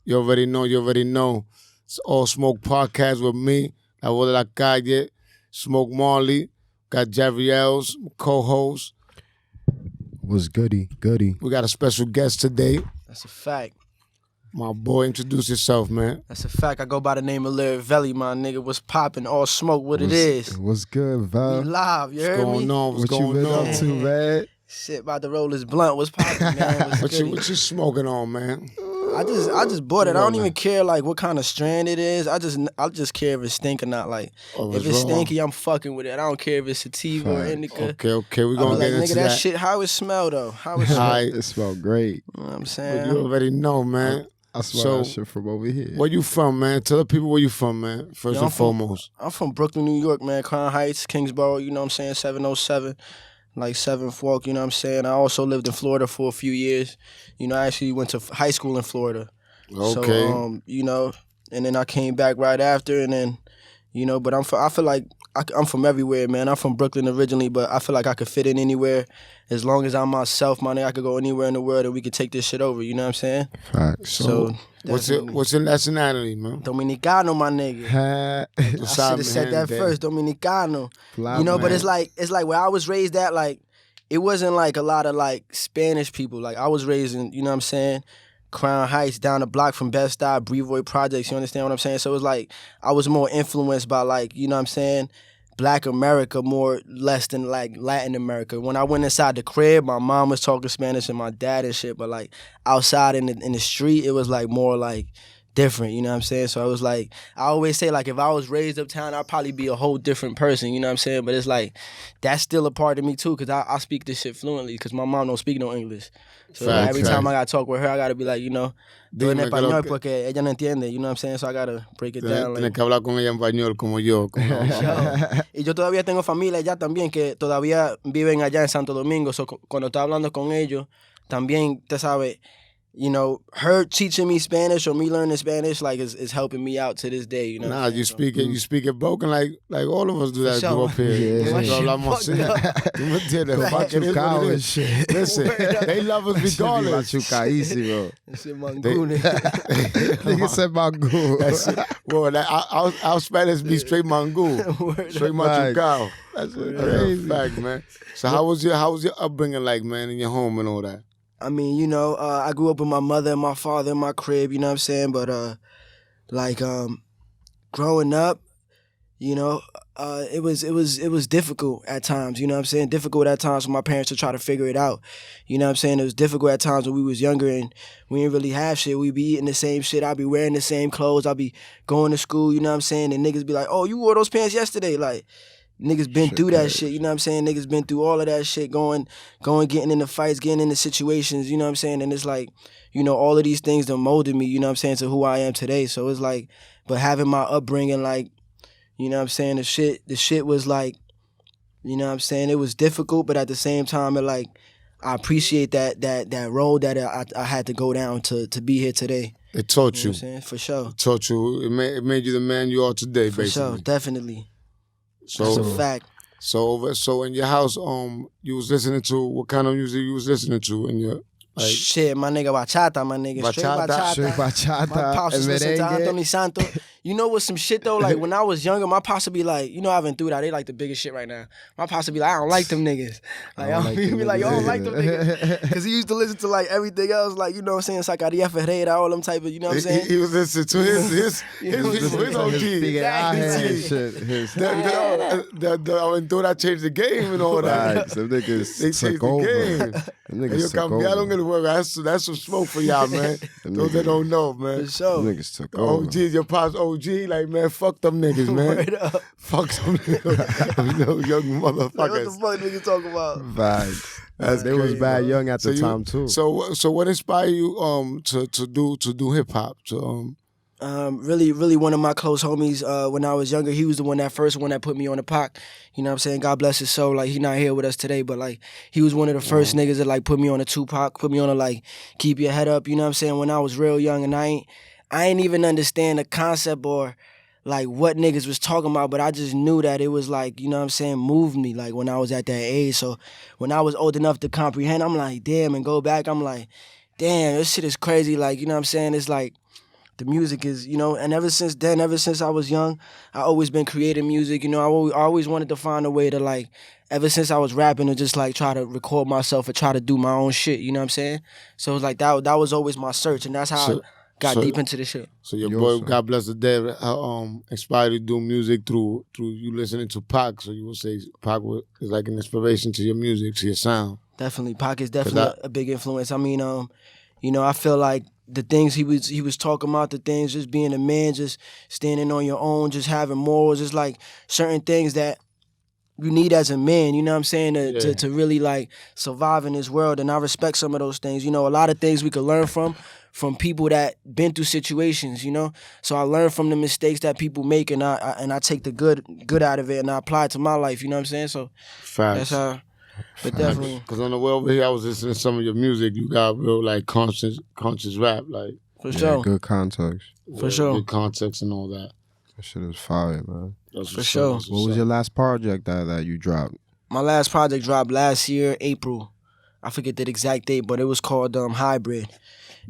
You already know, you already know. It's All Smoke Podcast with me, La Voz de la Calle, Smoke Marley, got Jerry Els, co-host. Was goody. We got a special guest today. That's a fact. My boy, introduce yourself, man. That's a fact. I go by the name of Lyrivelli, my nigga. What's poppin'? All Smoke, what it is. What's good, We Val? live, you What's heard going me? on? What's What you going been on? up to, man? Shit, about to roll this blunt. What's poppin', man? What's What goody? you smoking on, man? I just bought it. I don't man? even care like what kind of strand it is. I just care if it's stink or not. Like if it's wrong. stinky, I'm fucking with it. I don't care if it's sativa or Facts. indica. Okay, we I be gonna like, get nigga, into that that. shit. How it smell though? How it All smell? right, It smelled great. You know what I'm but saying? you already know, man. I smell So- that shit from over here. Where you from, man? Tell the people where you from, man. First Yo, and I'm from- foremost. I'm from Brooklyn, New York, man. Crown Heights, Kingsborough, you know what I'm saying? 707, like 7th Walk, you know what I'm saying? I also lived in Florida for a few years. You know, I actually went to high school in Florida. Okay. So, you know, and then I came back right after, and then, you know, but I feel like I'm from everywhere, man. I'm from Brooklyn originally, but I feel like I could fit in anywhere. As long as I'm myself, my nigga, I could go anywhere in the world and we could take this shit over, you know what I'm saying? Facts. So, what's definitely. your nationality, man? Dominicano, my nigga. Ha- I should have said that first, Dominicano. Fly, You know, but man. it's like where I was raised at, like, it wasn't like a lot of like Spanish people. Like I was raised in, you know what I'm saying, Crown Heights, down the block from Bed-Stuy, Brevoort Projects, you understand what I'm saying? So it was like I was more influenced by like, you know what I'm saying, Black America more less than like Latin America. When I went inside the crib, my mom was talking Spanish and my dad and shit, but like outside in the street, it was like more like different, you know what I'm saying? So I was like, I always say like if I was raised uptown, I'd probably be a whole different person, you know what I'm saying? But it's like, that's still a part of me too, because I speak this shit fluently, because my mom don't speak no English. So like, Facts, every time facts. I gotta talk with her, I gotta be like, you know, do en Dime que lo español que- porque ella no entiende, you know what I'm saying? So I gotta break it down. Tienes Like, que hablar con ella en español como yo. y yo todavía tengo familia allá también que todavía viven allá en Santo Domingo. So, cuando estoy hablando con ellos, también, te sabe, you know, her teaching me Spanish or me learning Spanish, like, is helping me out to this day, you know. Nah, what I'm saying? you So, speak it broken like all of us do that. For Grew sure. up here. Yeah, Nosotros yeah. hablamos así. Tú me entiendes? Fuck it is what Machucado it and is. shit. Listen, they love us regardless. Machucadísimo. that shit mangune. Nigga said mango. That's it. Well, our Spanish be straight mango, straight machucado. That's a Crazy. fact, man. So how was your upbringing like, man, in your home and all that? I mean, you know, I grew up with my mother and my father in my crib, you know what I'm saying? But, growing up, you know, it was difficult at times, you know what I'm saying? Difficult at times for my parents to try to figure it out. You know what I'm saying? It was difficult at times when we was younger and we didn't really have shit. We be eating the same shit. I'd be wearing the same clothes. I'd be going to school, you know what I'm saying? And niggas be like, oh, you wore those pants yesterday. Like, niggas been Shit through that crazy. shit, you know what I'm saying? Niggas been through all of that shit, going, getting into fights, getting into situations, you know what I'm saying? And it's like, you know, all of these things that molded me, you know what I'm saying, to who I am today. So it's like, but having my upbringing, like, you know what I'm saying, the shit was like, you know what I'm saying, it was difficult, but at the same time, it like, I appreciate that road that I had to go down to be here today. It taught You know you. what I'm saying? For sure. It taught you. It made you the man you are today, For sure, basically. definitely. That's a So, fact. so in your house, you was listening to what kind of music you was listening to in your like? Shit, my nigga, bachata, my nigga. Straight Bachata. bachata. Straight bachata. My pops was and listening to merengue. Anthony Santos. You know what's some shit though? Like when I was younger, my pops would be like, you know, I haven't through that. They like the biggest shit right now. My pops would be like, I don't like them niggas. Like, he be like, you don't like them niggas. Because he used to listen to like everything else, like, you know what I'm saying, Sacaria Ferreira, all them type of, you know what I'm saying? He was listening to his OG. Big eye Exactly. shit. His The Aventura changed the game and all that. Facts. Them niggas They changed took the over. game. Them niggas Ellos took cambiaron over. el juego. That's some smoke for y'all, man. Them Those that niggas- don't know, For man. sure. Them niggas took over. OG, your pops OG, like, man, fuck them niggas, man. Word up. Fuck them little young Like, what the motherfuckers. fuck niggas talking about? Facts. That's They was crazy, bad bro. young at the you- time too. So what inspired you to do hip hop? Really one of my close homies when I was younger, he was the first one that put me on the Pac. You know what I'm saying? God bless his soul. Like, he not here with us today, but like, he was one of the first niggas that like put me on a Tupac, put me on a like, keep your head up. You know what I'm saying? When I was real young, and I ain't even understand the concept or like what niggas was talking about, but I just knew that it was like, you know what I'm saying, moved me like when I was at that age. So when I was old enough to comprehend, I'm like, damn, and go back, I'm like, damn, this shit is crazy. Like, you know what I'm saying? It's like, the music is, you know, and ever since then, ever since I was young, I always been creating music. You know, I always wanted to find a way to like, ever since I was rapping, to just like try to record myself or try to do my own shit. You know what I'm saying? So it was like that was always my search, and that's how I got deep into the shit. So your boy, God bless the dead, inspired you to do music through you listening to Pac. So you would say Pac is like an inspiration to your music, to your sound. Definitely, Pac is definitely a big influence. I mean, you know, I feel like the things he was talking about, the things just being a man, just standing on your own, just having morals, just like certain things that you need as a man, you know what I'm saying, to really like survive in this world. And I respect some of those things. You know, a lot of things we could learn from people that been through situations, you know. So I learn from the mistakes that people make, and I take the good out of it and I apply it to my life, you know what I'm saying? So Facts. that's how. But definitely. Because on the way over here, I was listening to some of your music. You got real, like, conscious rap, like. For sure. Good context. For sure. Good context and all that. That shit is fire, man. For sure. What was your last project that you dropped? My last project dropped last year, April. I forget the exact date, but it was called Hybrid.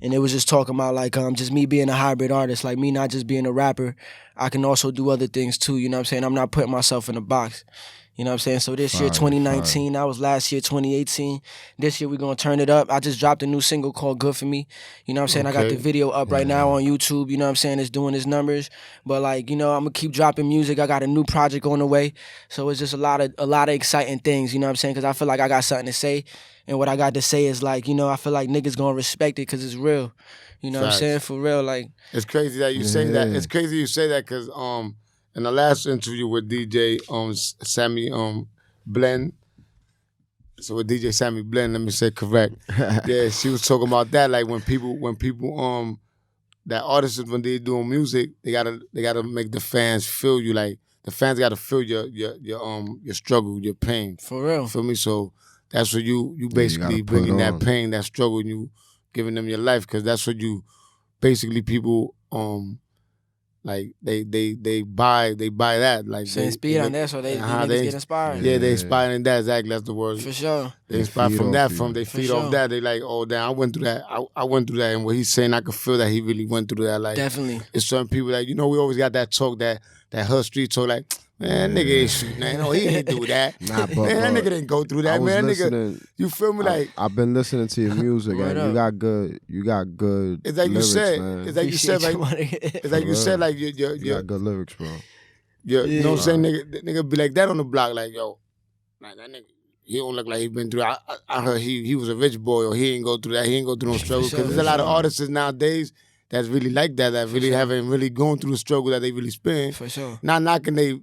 And it was just talking about like just me being a hybrid artist, like me not just being a rapper. I can also do other things too, you know what I'm saying? I'm not putting myself in a box. You know what I'm saying? So this year, 2019, that was last year, 2018. This year, we're going to turn it up. I just dropped a new single called Good For Me. You know what I'm saying? Okay. I got the video up right now on YouTube. You know what I'm saying? It's doing its numbers. But, like, you know, I'm going to keep dropping music. I got a new project on the way. So it's just a lot of exciting things, you know what I'm saying? Because I feel like I got something to say. And what I got to say is, like, you know, I feel like niggas going to respect it because it's real. You know what I'm saying? For real, like. It's crazy that you say that. It's crazy you say that because, in the last interview with DJ Sammy Blend, so with DJ Sammy Blend, let me say correct. Yeah, she was talking about that. Like when people that artists when they doing music, they gotta make the fans feel you. Like the fans gotta feel your struggle, your pain. For real. Feel me? So that's what you basically bringing that pain, that struggle, and you giving them your life because that's what you basically people like they buy that like saying speed on that so they get inspired. Yeah, they inspired in that. Exactly, that's the word. For sure. They inspired from that. They feed off that. They like, oh damn, I went through that. I went through that, and what he's saying, I could feel that he really went through that. Like definitely, it's certain people that we always got that talk that hood street talk like. Man, nigga ain't shooting that. No, he ain't do that. Nah, but man, that nigga didn't go through that. Man, nigga, you feel me? Like I've been listening to your music, and you got good. It's like lyrics, you said. man. It's like you said. Like it's like you said. Like you got good lyrics, bro. You know what I'm saying? Nigga be like that on the block. Like yo, like that nigga. He don't look like he been through. I heard he was a rich boy, or he ain't go through that. He ain't go through no struggle. Because there's a lot of artists nowadays that's really like that. That really haven't really gone through the struggle that they really spend. For sure. Not knocking they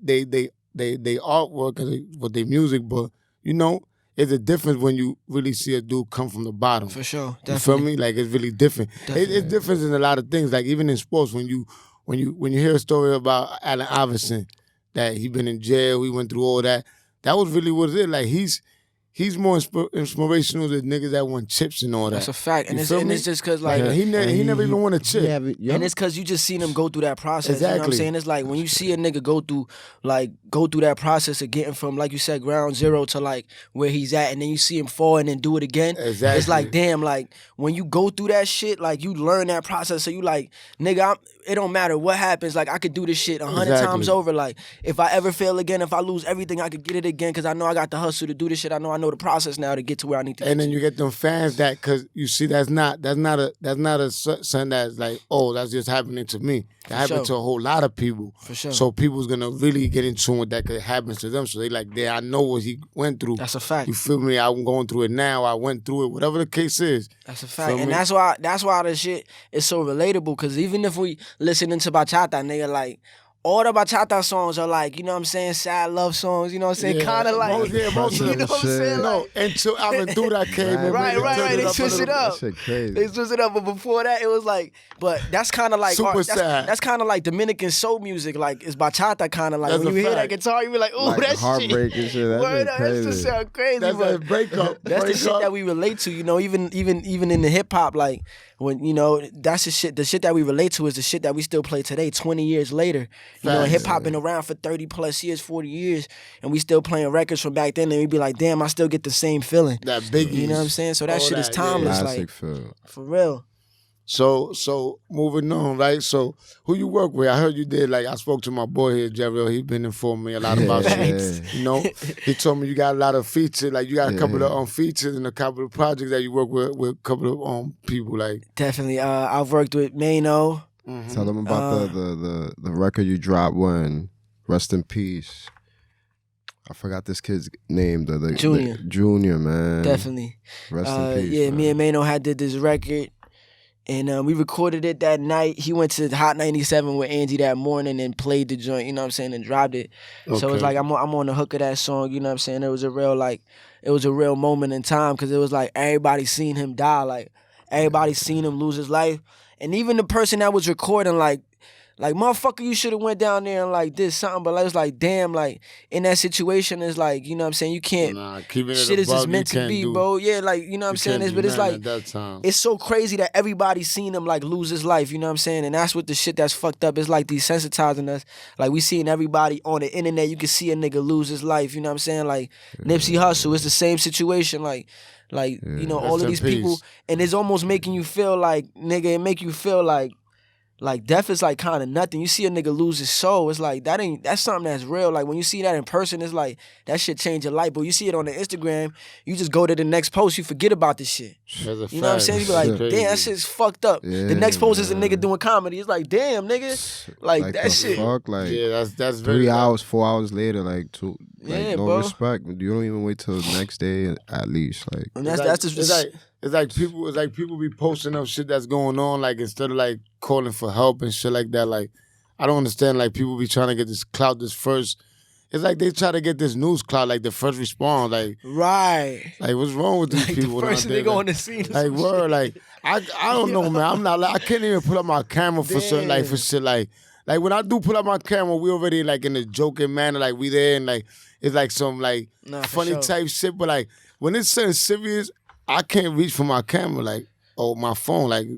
artwork with their music, but you know, it's a difference when you really see a dude come from the bottom. For sure, definitely. You feel me? Like it's really different. It's different in a lot of things. Like even in sports, when you hear a story about Allen Iverson, that he been in jail, he went through all that. That was really what it is. Like he's more inspirational than niggas that won chips and all that. That's a fact. And it's just because, like... he never even won a chip. And it's because you just seen him go through that process. Exactly. You know what I'm saying? It's like, when you see a nigga go through that process of getting from, like you said, ground zero to, like, where he's at, and then you see him fall and then do it again. Exactly. It's like, damn, like, when you go through that shit, like, you learn that process. So you like, nigga, it don't matter what happens. Like, I could do this shit 100 times over. Like, if I ever fail again, if I lose everything, I could get it again because I know I got the hustle to do this shit. I know the process now to get to where I need to get. And then you get them fans that, because you see, that's not a something that's like, oh, that's just happening to me. That happened to a whole lot of people. For sure. So people's gonna really get in tune with that because it happens to them. So they like, yeah, I know what he went through. That's a fact. You feel me? I'm going through it now. I went through it. Whatever the case is. That's a fact. And that's why the shit is so relatable. Because even if we listening to bachata, nigga, like, all the bachata songs are like, you know what I'm saying, sad love songs, you know what I'm saying? Yeah. Kind of like, most you know what I'm saying? No, until Aventura came in. Right. They switched it up. That shit crazy. They switched it up, but before that, it was like, but that's kind of like, super sad. That's kind of like Dominican soul music, like, it's bachata kind of like, that's when you hear that guitar, you be like, ooh, like that's heartbreak and shit. That just sound crazy. That's a breakup. That's the shit that we relate to, you know, even in the hip hop, like, when, you know, that's the shit that we relate to is the shit that we still play today, 20 years later. You know, hip hop been around for 30 plus years, 40 years, and we still playing records from back then, and we be like, damn, I still get the same feeling. That Biggie. You know what I'm saying? So that shit is timeless. Classic like, feel. for real. So moving on, right? So who you work with? I heard you did, like, I spoke to my boy here, Jerry. He been informing me a lot about shit. You know, he told me you got a lot of features, like you got a couple of features and a couple of projects that you work with a couple of people, like. Definitely. I've worked with Mena. Tell them about the record you dropped when, rest in peace. I forgot this kid's name. The Junior. Junior, man. Definitely. Rest in peace. Yeah, man. me and Mano had did this record. And we recorded it that night. He went to Hot 97 with Angie that morning and played the joint, you know what I'm saying, and dropped it. Okay. So it's like I'm on the hook of that song, you know what I'm saying? It was a real moment in time because it was like everybody seen him die, like everybody seen him lose his life. And even the person that was recording, like motherfucker, you should have went down there and like did something. But it's like, damn, like in that situation, it's like, you know what I'm saying, you can't. Shit is just meant to be, bro. Yeah, like, you know what I'm saying. But it's like, it's so crazy that everybody seen him like lose his life. You know what I'm saying, and that's what the shit that's fucked up. It's like desensitizing us. Like we seeing everybody on the internet. You can see a nigga lose his life. You know what I'm saying. Like Nipsey Hussle, it's the same situation. Like you know, all of these people, and it's almost making you feel like, nigga, it make you feel like death is like kind of nothing. You see a nigga lose his soul, it's like that's something that's real. Like when you see that in person, it's like that shit change your life. But you see it on the Instagram, you just go to the next post, you forget about this shit. You know what I'm saying? You be like, damn, that shit's fucked up. Yeah, the next post is a nigga doing comedy. It's like, damn, nigga, like that shit. Fuck, like, yeah, that's 3 hours, 4 hours later, like two. Like, yeah, no bro. respect. You don't even wait till the next day at least. Like, and that's just. It's like people be posting up shit that's going on, like instead of like calling for help and shit like that. Like I don't understand, like people be trying to get this clout, this first. It's like they try to get this news clout, like the first response, like right. Like what's wrong with these people? The first nigga on the scene. Like word, like I don't know, man. I'm not like I can't even put up my camera for certain, like for shit like when I do pull up my camera, we already like in a joking manner, like we there and like it's like some like funny type shit. But like when it's something serious, I can't reach for my camera, like, or my phone, like,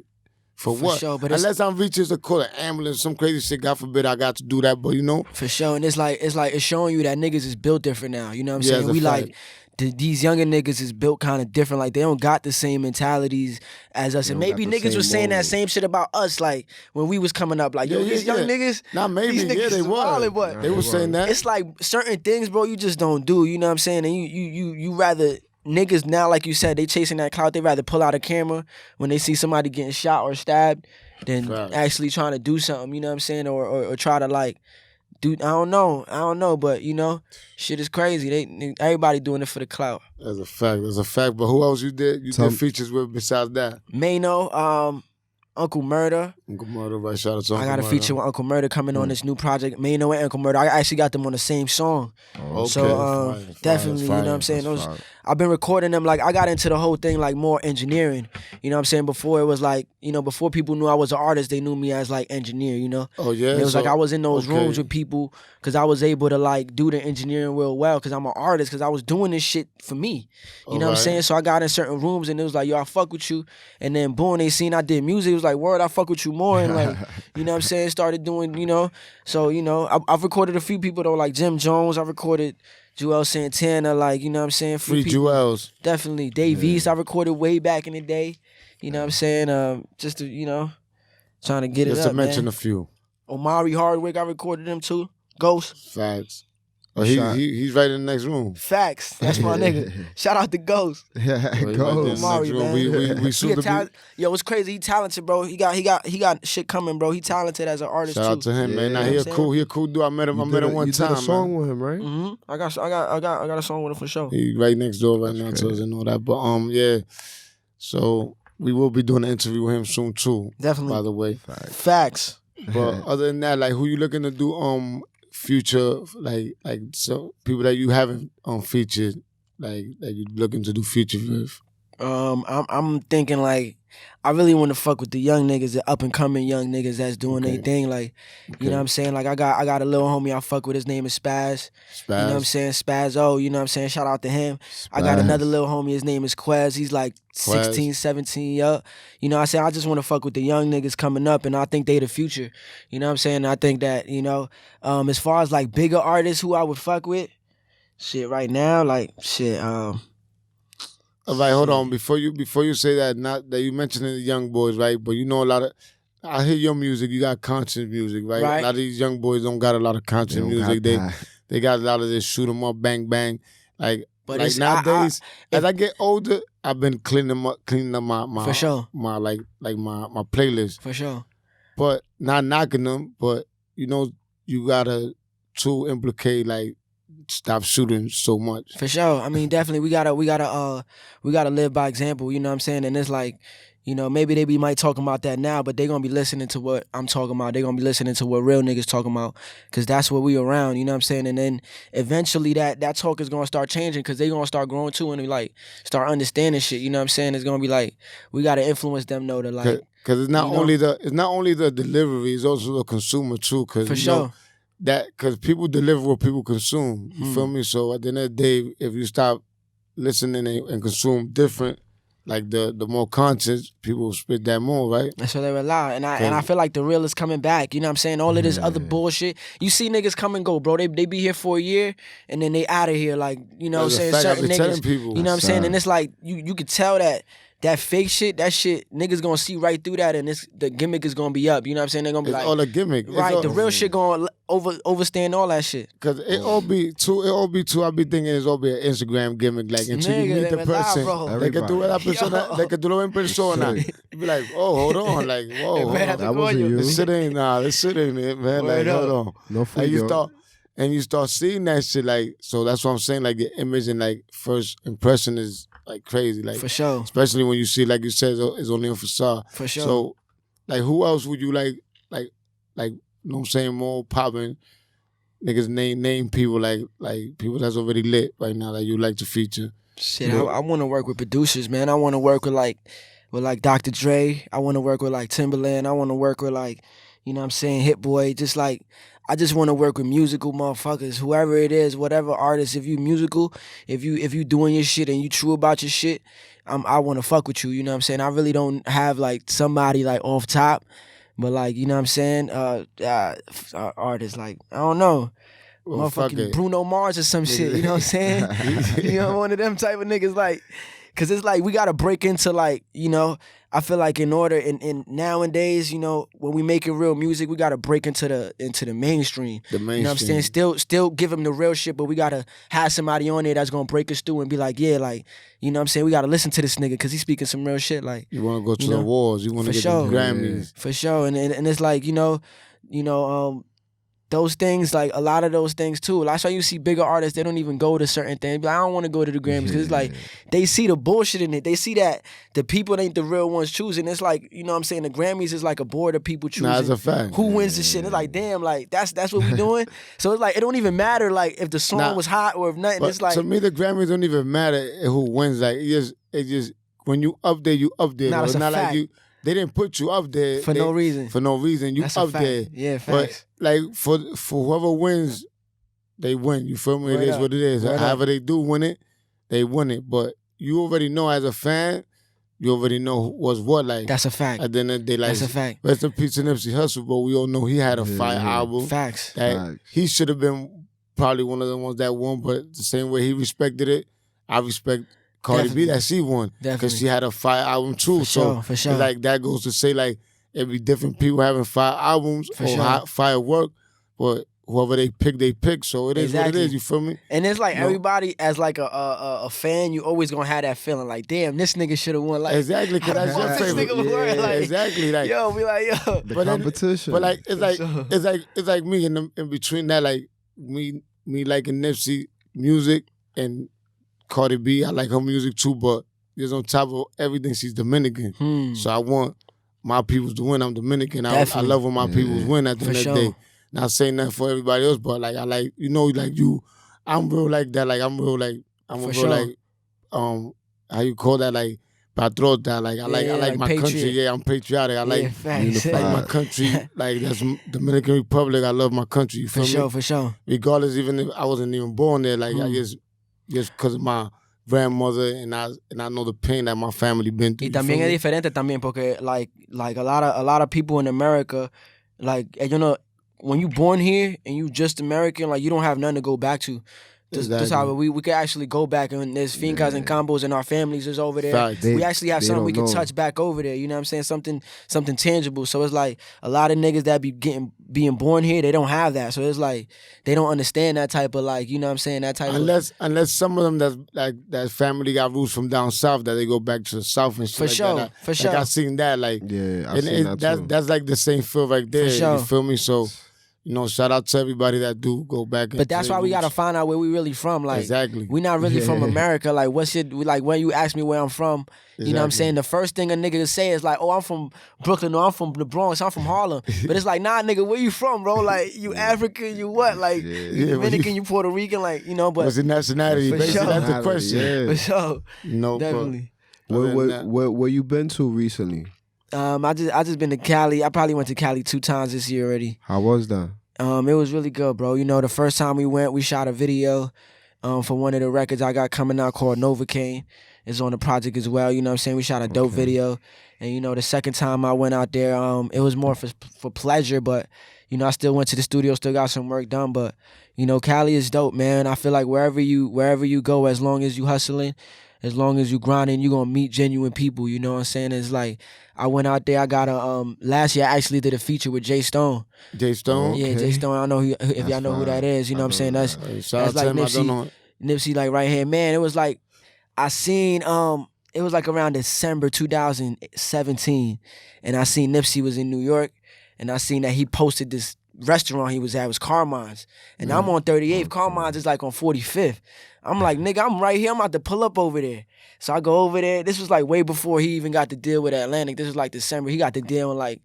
for what? Sure, but unless I'm reaching to call an ambulance, some crazy shit, God forbid I got to do that, but you know? For sure, and it's showing you that niggas is built different now, you know what I'm saying? We like, these younger niggas is built kind of different, like, they don't got the same mentalities as us, and maybe niggas was saying that same shit about us, like, when we was coming up, like, yo, these young niggas, nah, maybe, these niggas they were. But they were saying that. It's like, certain things, bro, you just don't do, you know what I'm saying? And you rather... Niggas now, like you said, they chasing that clout. They rather pull out a camera when they see somebody getting shot or stabbed than actually trying to do something, you know what I'm saying? Or try to like do, I don't know, but you know, shit is crazy. Everybody doing it for the clout. That's a fact. But who else you did features with besides that? Mano, Uncle Murder. Uncle Murder, right? Shout out to Uncle Murder. I got a feature with Uncle Murder coming on this new project. Mano and Uncle Murder. I actually got them on the same song. Okay. So definitely, you know what I'm saying? I've been recording them. Like I got into the whole thing like more engineering. You know what I'm saying? Before it was like, you know, before people knew I was an artist, they knew me as like engineer, you know? Oh yeah. And it was like I was in those rooms with people because I was able to like do the engineering real well because I'm an artist, because I was doing this shit for me. You know what I'm saying? So I got in certain rooms and it was like, yo, I fuck with you. And then boom, they seen I did music. It was like, word, I fuck with you more. And like, you know what I'm saying? Started doing, you know. So, you know, I've recorded a few people though, like Jim Jones. I recorded Joel Santana, like, you know what I'm saying? Free Joels. Definitely. Dave East, I recorded way back in the day. You know what I'm saying? Just to, you know, trying to get it up, just to mention a few. Omari Hardwick, I recorded him too. Ghost. Facts. Oh, he's right in the next room. Facts. That's my nigga. Shout out to Ghost. Yeah, Ghost. Omari, man. We yo, it's crazy. He talented, bro. He got shit coming, bro. He talented as an artist too. Shout out to him, man. Now he a cool dude. I met him one time. You did a song with him, right? Mm-hmm. I got a song with him for sure. He right next door right now to us and all that. But yeah. So we will be doing an interview with him soon too. Definitely. By the way. Facts. But other than that, like who you looking to do future, like so people that you haven't featured, like that you looking to do features with? I'm thinking like I really want to fuck with the young niggas, the up and coming young niggas that's doing their thing. Like, you know what I'm saying? Like I got a little homie I fuck with. His name is Spaz. You know what I'm saying? Spazzo. You know what I'm saying? Shout out to him. I got another little homie. His name is Quez. He's like 16, 17 up. You know what I'm saying? I just want to fuck with the young niggas coming up, and I think they the future. You know what I'm saying? I think that, you know, as far as like bigger artists who I would fuck with, shit right now, like shit, All right, hold on. Before you say that, not that you mentioned the young boys, right? But you know a lot of. I hear your music. You got conscious music, right? Right. A lot of these young boys don't got a lot of conscious music. They got a lot of this shoot 'em up, bang bang. But like nowadays, as I get older, I've been cleaning up my for sure. my my playlist For sure. But not knocking them. But you know, you gotta to implicate like stop shooting so much. For sure. I mean, definitely we gotta live by example. You know what I'm saying? And it's like, you know, maybe they might talking about that now, but they gonna be listening to what I'm talking about. They gonna be listening to what real niggas talking about, cause that's what we around. You know what I'm saying? And then eventually that talk is gonna start changing, cause they gonna start growing too and like start understanding shit. You know what I'm saying? It's gonna be like we gotta influence them though to like. Cause it's not only the delivery, it's also the consumer too. Cause for sure. Cause people deliver what people consume. You feel me? So at the end of the day, if you stop listening and consume different. Like the more conscious people spit that more, right? That's what they rely. And I feel like the real is coming back. You know what I'm saying? All of this other bullshit. You see niggas come and go, bro. They be here for a year and then they out of here. Like, you know what I'm saying? Certain niggas. People. You know what I'm saying? And it's like you could tell that fake shit, that shit, niggas gonna see right through that, and the gimmick is gonna be up. You know what I'm saying? They're gonna be it's like, all a gimmick, right? The real shit gonna overstand all that shit. Cause it all be too. I be thinking it's all be an Instagram gimmick. Like until you meet the person, they can do that persona. They can do it in persona. You be like, oh, hold on, like, whoa, that wasn't you. This shit ain't it, man. Like, hold on. No free you start seeing that shit. Like, so that's what I'm saying. Like the image and like first impression is. Like crazy, like for sure. Especially when you see, like you said, it's only a facade. For sure. So, like, who else would you like? You know what I'm saying? More popping niggas name people like people that's already lit right now that you like to feature. Shit, I want to work with producers, man. I want to work with Dr. Dre. I want to work with like Timberland. I want to work with like, you know what I'm saying, Hit Boy. Just like. I just want to work with musical motherfuckers, whoever it is, whatever artist. If you musical, if you doing your shit and you true about your shit, I want to fuck with you. You know what I'm saying? I really don't have like somebody like off top, but like you know what I'm saying? Artists like I don't know, well, motherfucking Bruno Mars or some shit. You know what I'm saying? You know, one of them type of niggas like, cause it's like we gotta break into like you know. I feel like in order in nowadays, you know, when we making real music, we gotta break into the mainstream. The mainstream. You know what I'm saying? Still give them the real shit, but we gotta have somebody on there that's gonna break us through and be like, yeah, like, you know what I'm saying? We gotta listen to this nigga because he's speaking some real shit. Like you wanna go to the wars, you wanna get the Grammys. For sure. And it's like, you know, those things, like a lot of those things too. That's why you see bigger artists, they don't even go to certain things. But I don't want to go to the Grammys because it's like they see the bullshit in it. They see that the people ain't the real ones choosing. It's like, you know what I'm saying? The Grammys is like a board of people choosing. Nah, it's a fact. Who wins the shit. It's like, damn, like that's what we doing. So it's like, it don't even matter like if the song was hot or if nothing. But it's like. To me, the Grammys don't even matter who wins. Like, it just when you up there, you up there. Nah, it's not like you. They didn't put you up there for no reason. For no reason, you that's up there. Yeah, facts. But like for whoever wins, they win. You feel me? It is what it is. However they do win it, they win it. But you already know as a fan, you already know what's what. Like that's a fact. At the end of the day, like that's a fact. Rest in peace to Nipsey Hussle, but we all know he had a fire album. Facts. He should have been probably one of the ones that won. But the same way he respected it, I respect. Cardi B that she won because she had a fire album too. For sure. Like that goes to say like it be different people having fire albums fire work, but whoever they pick. So it is what it is. You feel me? And it's like everybody as like a fan, you always gonna have that feeling like, damn, this nigga should have won. Like exactly, because that's your favorite. Like, exactly, like yo, be like yo. The competition. But like it's like me in between that, like me liking Nipsey music and Cardi B, I like her music too, but just on top of everything, she's Dominican. So I want my peoples to win. I'm Dominican. I love when my peoples win at the end of the day. Not saying that for everybody else, but like I like, you know, like you, I'm real like that. Like I'm real like, how you call that? Like patriota. Like I like my patriot. country. Yeah, I'm patriotic. I like my country. Like that's Dominican Republic. I love my country. You feel me? For sure. Regardless, even if I wasn't even born there, like I just because of my grandmother and I know the pain that my family been through. Y también es diferente también porque like a lot of people in America, like you know, when you born here and you just American, like you don't have nothing to go back to. That's how we could actually go back, and there's fincas and combos, and our families is over there. Facts. We actually have something we can know. touch back over there. You know what I'm saying? Something tangible. So it's like a lot of niggas that being born here, they don't have that. So it's like they don't understand that type of like, you know what I'm saying? That type unless some of them that's like that family got roots from down south that they go back to the south and shit For like sure, that. for sure. Like I seen that like Yeah, I seen that too. that's like the same feel right there. For sure. You feel me? So. You know, shout out to everybody that do go back. But that's why we gotta find out where we really from. Like, exactly. We not really from America. Like, what shit? Like, when you ask me where I'm from, you know what I'm saying? The first thing a nigga can say is like, "Oh, I'm from Brooklyn, or I'm from the Bronx, I'm from Harlem." But it's like, nah, nigga, where you from, bro? Like, you African, you what? Like, you Dominican, you Puerto Rican, like, you know. But what's your nationality? For Basically, sure. that's the question. Yeah. for sure, No, definitely. Where you been to recently? I just been to Cali. I probably went to Cali 2 times this year already. How was that? It was really good, bro. You know, the first time we went, we shot a video for one of the records I got coming out called Novocaine. It's on the project as well. You know what I'm saying? We shot a dope video. And, you know, the second time I went out there, it was more for pleasure, but, you know, I still went to the studio, still got some work done. But, you know, Cali is dope, man. I feel like wherever you go, as long as you hustling, as long as you grinding, you gonna meet genuine people, you know what I'm saying? It's like, I went out there, I got last year I actually did a feature with Jay Stone. Jay Stone? Yeah, Jay Stone, I don't know if y'all know who that is, you know what I'm saying? That's shout out to him, Nipsey, I don't know. Nipsey, like, right here. Man, it was like, I seen, it was like around December 2017, and I seen Nipsey was in New York, and I seen that he posted this restaurant he was at, it was Carmine's, and I'm on 38th, Carmine's is like on 45th. I'm like, nigga, I'm right here, I'm about to pull up over there. So I go over there, this was like way before he even got the deal with Atlantic, this was like December, he got the deal in like,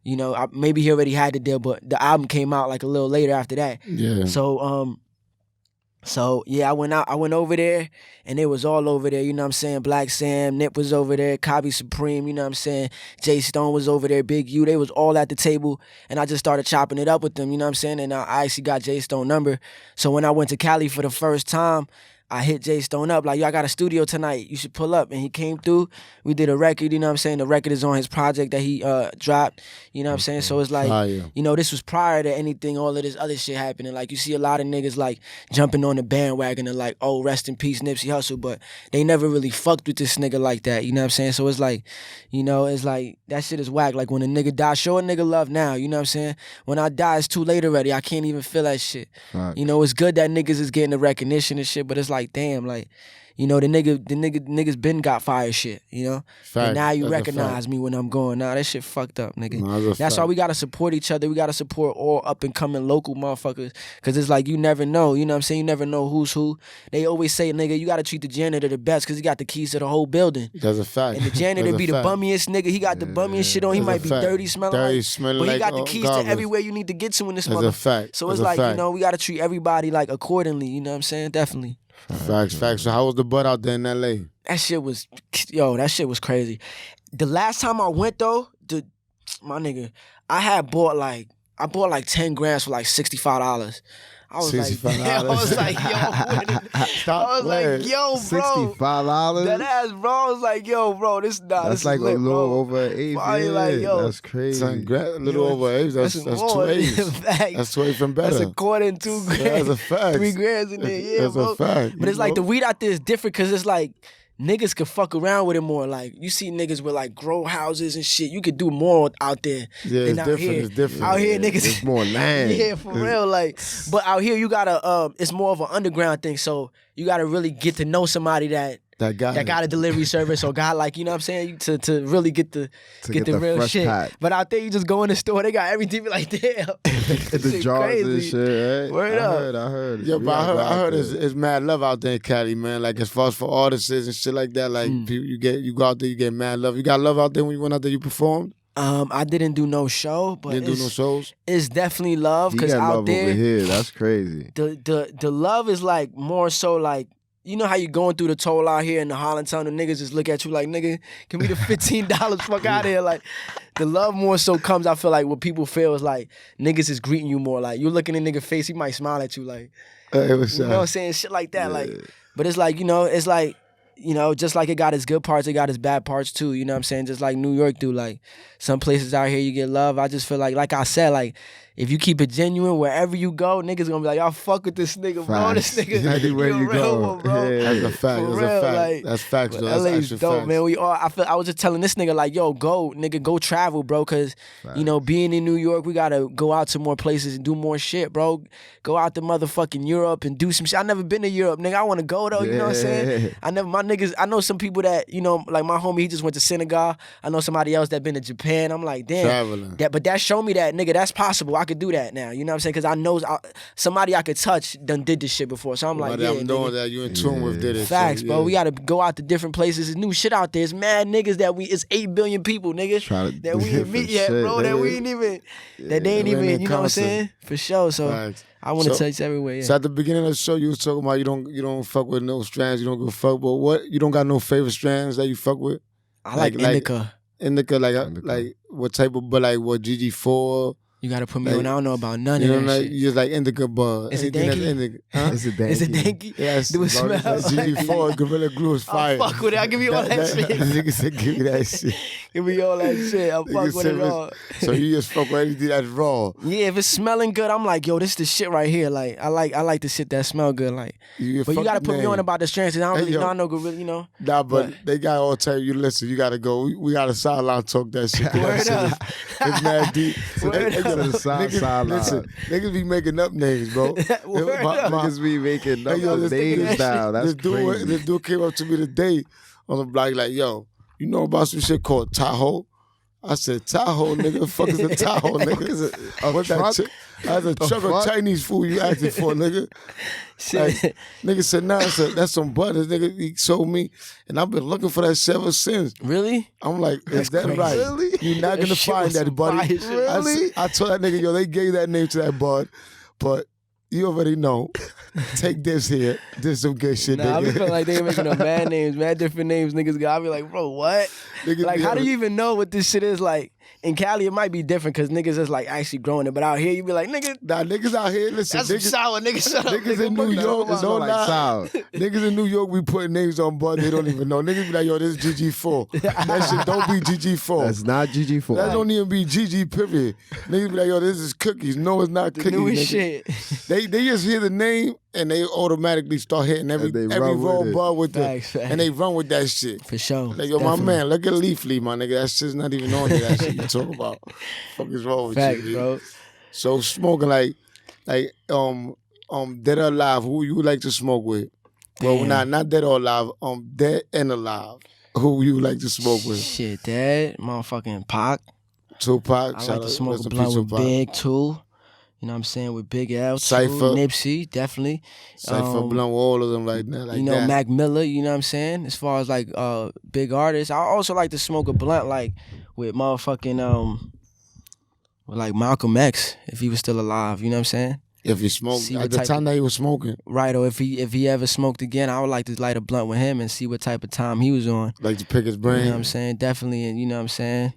you know, maybe he already had the deal, but the album came out like a little later after that. Yeah. So yeah, I went over there, and it was all over there, you know what I'm saying? Black Sam, Nip was over there, Cobby Supreme, you know what I'm saying? Jay Stone was over there, Big U, they was all at the table, and I just started chopping it up with them, you know what I'm saying? And I actually got Jay Stone number. So when I went to Cali for the first time, I hit Jay Stone up, like, yo, I got a studio tonight, you should pull up. And he came through, we did a record, you know what I'm saying? The record is on his project that he dropped, you know what I'm saying? So it's like, you know, this was prior to anything, all of this other shit happening. Like, you see a lot of niggas, like, jumping on the bandwagon and like, oh, rest in peace, Nipsey Hussle, but they never really fucked with this nigga like that, you know what I'm saying? So it's like, you know, it's like, that shit is whack. Like, when a nigga die, show a nigga love now, you know what I'm saying? When I die, it's too late already. I can't even feel that shit. Right. You know, it's good that niggas is getting the recognition and shit, but it's like, damn, like, you know, the niggas been got fired shit, you know? Fact. And now you That's recognize me when I'm going. Nah, that shit fucked up, nigga. No, that's why we gotta support each other. We gotta support all up and coming local motherfuckers. Cause it's like, you never know, you know what I'm saying? You never know who's who. They always say, nigga, you gotta treat the janitor the best cause he got the keys to the whole building. That's a fact. And the janitor That's be a the fact. bummiest nigga. He got the bummiest shit on. He That's might a be fact. dirty, smelling Dirty, like, smelling but he like, got the keys garbage. to everywhere you need to get to in this That's a fact. So That's it's a like, fact. you know, we gotta treat everybody like accordingly, you know what I'm saying? Definitely. Facts. So how was the butt out there in L.A.? That shit was crazy. The last time I went though, my nigga, I bought like 10 grams for like $65. I was $65. like, I was like, yo, Stop I was like, yo, bro, $65. that ass, bro. I was like, yo, bro, this That's like is lit, a little bro. over an eighth. Probably Yeah, like, yo, that's crazy. A little over eight. That's more. 2 eighths. Facts. That's 2 eighths from better. That's a quarter and 2 grams. That's a fact. 3 grams in there, yeah, That's bro. a fact. But it's like the weed out there is different because it's like niggas could fuck around with it more. Like, you see niggas with like grow houses and shit. You could do more out there Yeah, than it's out different. here. It's different. Out here, niggas. It's more land. Yeah, for real. Like, but out here, you gotta. It's more of an underground thing. So you gotta really get to know somebody that got a delivery service or got, like, you know what I'm saying, to really get the real fresh shit. pack. But out there, you just go in the store, they got everything. Be like, damn, The shit jars crazy. and shit, right? Word up. I heard. Yeah, We but gotta go I out heard there. it's mad love out there in Cali, man. Like, as far as for artists and shit like that, like, people, you go out there, you get mad love. You got love out there when you went out there, you performed? I didn't do no show, but Didn't do no shows? it's definitely love He because got out love there, over here. That's crazy. the love is like more so like, you know how you going through the toll out here in the Holland Town, the niggas just look at you like, nigga, give me the $15, fuck out of here. Like, the love more so comes, I feel like, what people feel is like, niggas is greeting you more. Like, you looking in nigga face, he might smile at you like, It was you know what I'm saying? Shit like that. Like, but it's like, you know, it's like, you know, just like it got its good parts, it got its bad parts too. You know what I'm saying? Just like New York do. Like some places out here you get love. I just feel like I said, like if you keep it genuine wherever you go, niggas gonna be like, y'all fuck with this nigga, bro. This nigga, Anywhere you you real go. one, bro. Yeah. That's a fact. For That's real, a fact. like, That's facts, though. LA's That's actual dope, facts. man. I was just telling this nigga like, yo, go travel, bro, cause you know, being in New York, we gotta go out to more places and do more shit, bro. Go out to motherfucking Europe and do some shit. I never been to Europe, nigga. I wanna go though. You know what I'm saying? I know some people that, you know, like my homie, he just went to Senegal. I know somebody else that been to Japan. I'm like, damn. Traveling. But that showed me that, nigga, that's possible. I could do that now. You know what I'm saying? Cause I know somebody I could touch done did this shit before. So I'm like, yeah, I'm knowing nigga. that you in tune with did it. Facts, so, bro. yeah. We gotta go out to different places. There's new shit out there. It's mad niggas it's 8 billion people, nigga. That we ain't meet yet, shit, bro. That we ain't even, that they ain't we ain't even, in you know what I'm concert. saying? For sure. So Facts. I want to So- touch everywhere. Yeah. So at the beginning of the show, you was talking about you don't fuck with no strands, you don't give a fuck. But what, you don't got no favorite strands that you fuck with? I like indica. Indica, like what type of, but like what, GG4? You gotta put me like, on. I don't know about none You know, of that like, shit. you just like indica, but Is it anything that's danky? indica. Huh? It's a danky. Is it danky? Yes, Do it as long as smell it's like- GG4, Gorilla Glue is fire. I'll fuck with it. I'll give you all that shit. Nigga said give me that shit. Give me all that shit. I'll Nigga fuck with said it all. So you just fuck with anything that's raw. Yeah, if it's smelling good, I'm like, yo, this the shit right here. Like, I like the shit that smell good. Like, but you gotta put me on about the strands. I don't Hey, really yo. know. I know gorilla, you know. Nah, but they got all tell you, listen, you gotta go. We gotta sideline talk that shit. Word That shit up. It's mad deep. Word Hey, up. yo, To the sideline. listen, niggas be making up names, bro. Word up. Niggas be making Hey, yo, up this names nigga- now. That's crazy. This dude came up to me today on the block like, yo, you know about some shit called Tahoe? I said, Tahoe, nigga. The fuck is a Tahoe, nigga? What's truck? that? That's a truck of fuck? Chinese food you asking for, nigga. Shit. Like, nigga said, nah, I said, that's some butter, nigga. He sold me, and I've been looking for that shit ever since. Really? I'm like, is that crazy. right? Really? You're not That gonna shit find was that, some buddy. fire shit. I told that nigga, yo, they gave that name to that bud, but you already know. Take this here. This some good shit, Nah, I be nigga. feeling like they making up mad names, mad different names niggas got. I be like, bro, what? Niggas Like, be how do having- you even know what this shit is like? In Cali, it might be different because niggas is like actually growing it. But out here, you be like, nigga, Nah, niggas out here, listen, that's some niggas, sour, nigga. Shut up. niggas nigga. in New Fuck that. York, It's don't like lie. sour. Niggas in New York, we putting names on bud, they don't even know. Niggas be like, yo, this is GG4. That shit don't be GG4. That's not GG4. That don't even be GG, period. Niggas be like, yo, this is cookies. No, it's not The cookies, newest nigga. shit. They just hear the name and they automatically start hitting every And they every run raw with it. bar with Facts, it. facts. And they run with that shit. For sure. Like, yo, Definitely. my man, look at Leafly, my nigga. That shit's not even on there, that shit you talk about. Fuck is wrong with Facts, you, bro. So smoking like dead or alive, who you like to smoke with? Well, Damn. not dead or alive, dead and alive. Who you like to smoke with? Shit, dad, motherfucking Pac. Tupac, I shout like out, to smoke rest a in blunt peace, with Tupac. Big too. You know what I'm saying? With Big L, too. Cypher. Nipsey, definitely. Cypher blunt with all of them like that. Like you know, that. Mac Miller, you know what I'm saying? As far as like big artists. I also like to smoke a blunt like with motherfucking with like Malcolm X, if he was still alive, you know what I'm saying? If you smoke, See at what the type time of- that he was smoking, Right, or if he ever smoked again, I would like to light a blunt with him and see what type of time he was on. like to pick his You brain. know what I'm saying? Definitely, and you know what I'm saying?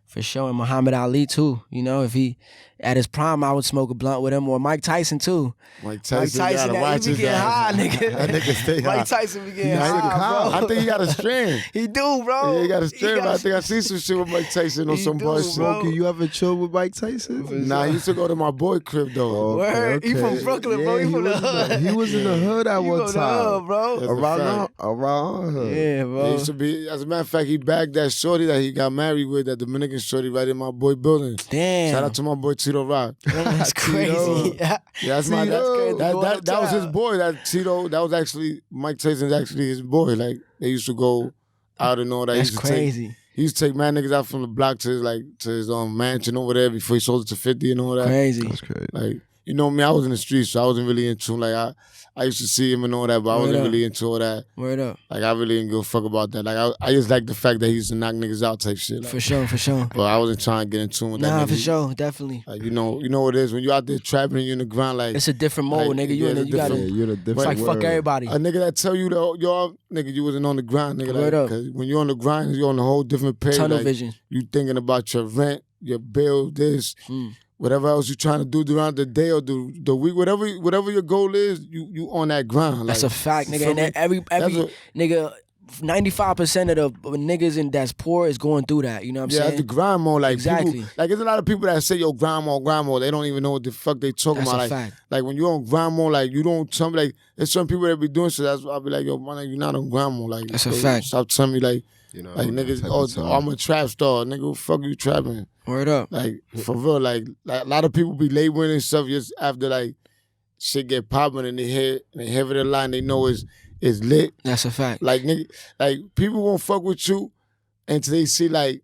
For sure. And Muhammad Ali too. You know, if he at his prime, I would smoke a blunt with him, or Mike Tyson too. Mike Tyson, Mike Tyson, gotta he watch be his getting ass. high, nigga. That nigga stay high. Mike Tyson be getting Nah, he a high, cop. bro. I think he got a strand. He do, bro. Yeah, he got a He strand. got But I a think I see some shit with Mike Tyson on He some do, bullshit. bro. Smokey, you ever chill with Mike Tyson? Nah, he used to go to my boy crib though. Word. He from Brooklyn, bro. He from the hood. He was in the hood at He one from the time. hood, bro. That's a Around fact. our hood. Yeah, He bro. used to be, as a matter of fact, he bagged that shorty that he got married with, that Dominican shorty right in my boy building. Damn. Shout out to my boy Tito Rock. That's crazy. Yeah, that's my That's crazy. that, Go that, that was his uptown. boy. That Tito, that was actually Mike Tyson's actually his boy. Like they used to go out and all that. He That's used to take- crazy. He used to take mad niggas out from the block to his mansion over there before he sold it to 50 and all that. Crazy. That's crazy. Like, you know me, I was in the streets, so I wasn't really into like I used to see him and all that, but I Word wasn't up. really into all that. Word up. Like I really didn't give a fuck about that. Like I just like the fact that he used to knock niggas out type shit. Like, For sure, for sure. but I wasn't trying to get in tune with that. Nah, nigga. for sure. Definitely. Like you know what it is when you out there trapping and you in the ground like It's a different mode, Like, nigga. You yeah, in the, it's you Yeah, gotta. you're the different It's like fuck word. everybody. a nigga that tell you that yo nigga you wasn't on the grind, nigga. Word Like, up. 'cause when you're on the grind, you're on a whole different page. Tunnel like, vision. You thinking about your rent, your bill, this, Mm. whatever else you trying to do throughout the day or the week, whatever your goal is, you on that grind. That's like, a fact, you nigga. feel And me? then every That's nigga, 95% of the niggas that's poor is going through that. You know what I'm saying? Yeah, the grind mode. Like, exactly. People, like, there's a lot of people that say, yo, grind mode. They don't even know what the fuck they talking That's about. a Like, fact. like, when you're on grind mode, like, you don't tell me, like, there's some people that be doing shit. That's why I'll be like, yo, man, you're not on grind mode. Like, that's a fact. Stop telling me, like, You know, like niggas, oh, I'm a trap star. Nigga, who the fuck you trapping? Word up. Like, for real, like a lot of people be labeling and stuff just after, like, shit get popping and they hear of the line, they know it's lit. That's a fact. Like, nigga, like, people won't fuck with you until they see, like,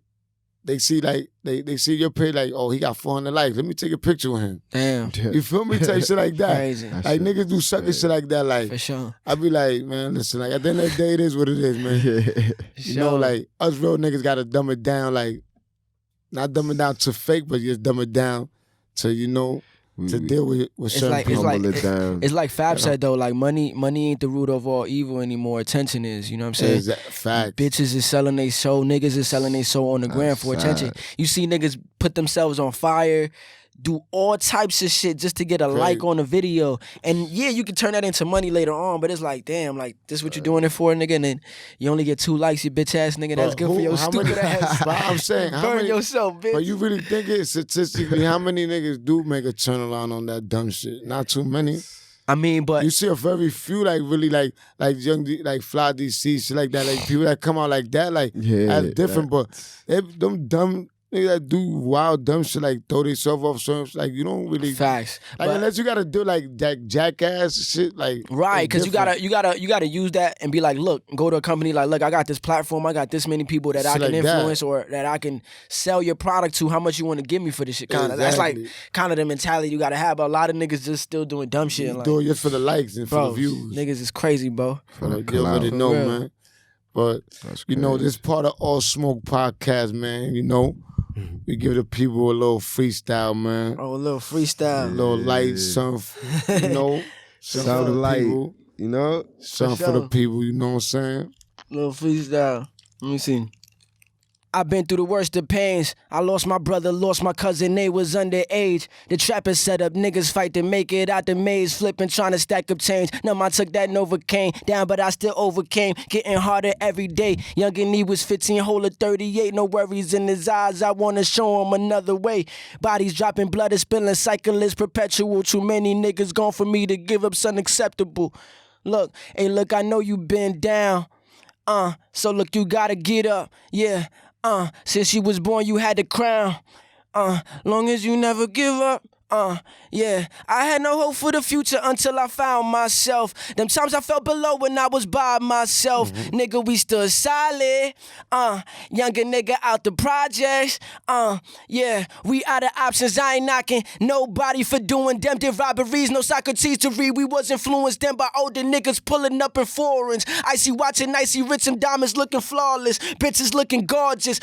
they see your page, like, oh, he got 400 likes. Let me take a picture with him. Damn. You feel me? Type shit like that. Crazy. Like, niggas do sucker shit like that. Like, For sure. I be like, man, listen, like, at the end of the day, it is what it is, man. You know, like, us real niggas gotta dumb it down, like, not dumb it down to fake, but just dumb it down to, you know, to deal with certain people. It's like Fab said though, like money ain't the root of all evil anymore. Attention is, you know what I'm saying? Fact. Bitches is selling their soul, niggas is selling their soul on the gram for attention. You see niggas put themselves on fire, do all types of shit just to get a like on a video. And yeah, you can turn that into money later on, but it's like, damn, like this what you doing it for, nigga, and then you only get 2 likes, you bitch ass nigga. That's good for your stupid ass. But I'm saying, burn yourself, bitch. But you really think it statistically, how many niggas do make a turnaround on that dumb shit? Not too many. I mean, but you see a very few, like really, like young, like Fly DC, shit like that, like people that come out like that, like that's different. But them dumb niggas that do wild dumb shit, like throw themselves off something, like you don't really facts. Like unless you gotta do like that jackass shit, like right, because you gotta use that and be like, look, go to a company like, look, I got this platform, I got this many people that I can influence or that I can sell your product to. How much you want to give me for this shit? Kind of that's like kind of the mentality you gotta have. But a lot of niggas just still doing dumb shit. And, like, do it just for the likes and for the views. Niggas is crazy, bro. You already know, man. But you know, this part of All Smoke podcast, man. You know. We give the people a little freestyle, man. Oh, a little freestyle. A little light, something, you know. Something for the light, people, you know? Something for the people, you know what I'm saying? A little freestyle. Let me see. I've been through the worst of pains. I lost my brother, lost my cousin, they was underage. The trappers set up, niggas fight to make it out the maze. Flipping, trying to stack up change. No, I took that Novocaine down, but I still overcame. Getting harder every day. Young and he was 15, whole of 38. No worries in his eyes, I wanna show him another way. Bodies dropping, blood is spilling, cycle is perpetual. Too many niggas gone for me to give up's unacceptable. Look, hey look, I know you been down. So look, you gotta get up, yeah. Since you was born, you had the crown. Long as you never give up. Yeah, I had no hope for the future until I found myself. Them times I felt below when I was by myself. Nigga, we stood solid. Younger nigga out the projects. Yeah, we out of options. I ain't knocking nobody for doing them. Did robberies, no Socrates to read. We was influenced then by older niggas pulling up in foreigns. Icy watching, icy rich and diamonds looking flawless. Bitches looking gorgeous.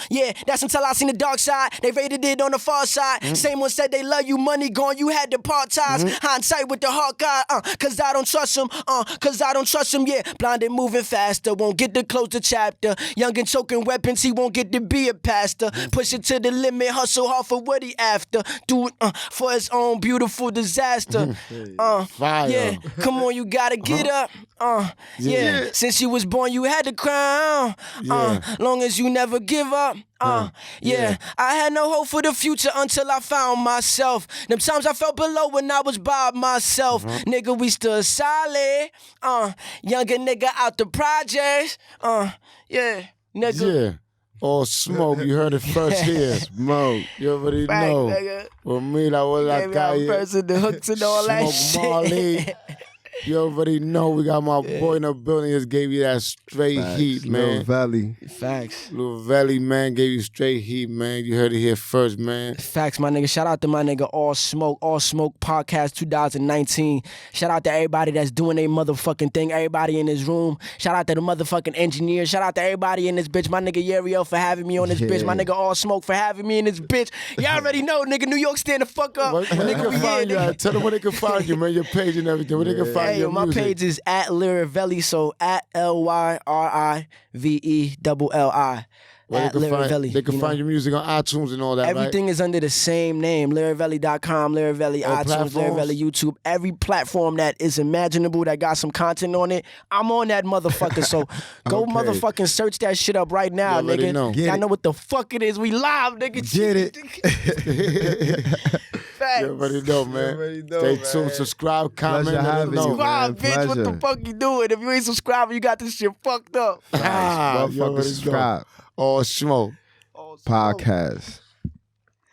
Yeah, that's until I seen the dark side. They rated it on the far side. Same one said they love you, money gone, you had to part ties. Hindsight with the hawk eye, cause I don't trust him, yeah. Blinded moving faster, won't get to close the chapter. Young and choking weapons, he won't get to be a pastor. Push it to the limit, hustle hard for what he after. Do it for his own beautiful disaster. Fire. Yeah, come on, you gotta get up. Yeah, since you was born, you had the crown. Long as you never give up. Yeah, I had no hope for the future until I found myself. Them times I felt below when I was by myself. Nigga, we stood solid. Younger nigga out the projects. Yeah, nigga. Yeah. All Smoke, you heard it first here. Smoke. You already know. Nigga. With me, that was that guy. The hooks and all that Smoke shit. Marley. You already know we got my boy in the building. Just gave you that straight heat, man. Lyrivelli. Facts. Lyrivelli, man, gave you straight heat, man. You heard it here first, man. Facts, my nigga. Shout out to my nigga All Smoke Podcast 2019. Shout out to everybody that's doing their motherfucking thing. Everybody in this room. Shout out to the motherfucking engineer. Shout out to everybody in this bitch. My nigga Yeriel for having me on this bitch. My nigga All Smoke for having me in this bitch. Y'all already know, nigga. New York, stand the fuck up. Where they can find you at? Tell them where they can find you, man. Your page and everything. Where they can find your my music. page is at Lyrivelli, so at Lyrivelli. Where at Lyrivelli. They can find your music on iTunes and all that, Everything is under the same name, Lyrivelli.com, Lyrivelli, All iTunes, platforms? Lyrivelli, YouTube. Every platform that is imaginable that got some content on it, I'm on that motherfucker. So go Okay. motherfucking search that shit up right now, You already nigga. know. Get Y'all it. know what the fuck it is. We live, nigga. Get it. Facts. You already know, man. already know, Stay man. tuned, subscribe, comment, Pleasure let us having know. you, man. Subscribe, bitch. What the Pleasure. fuck you doing? If you ain't subscribing, you got this shit fucked up. Ah, you Motherfucker, already know. subscribe. All smoke. Oh, Podcast.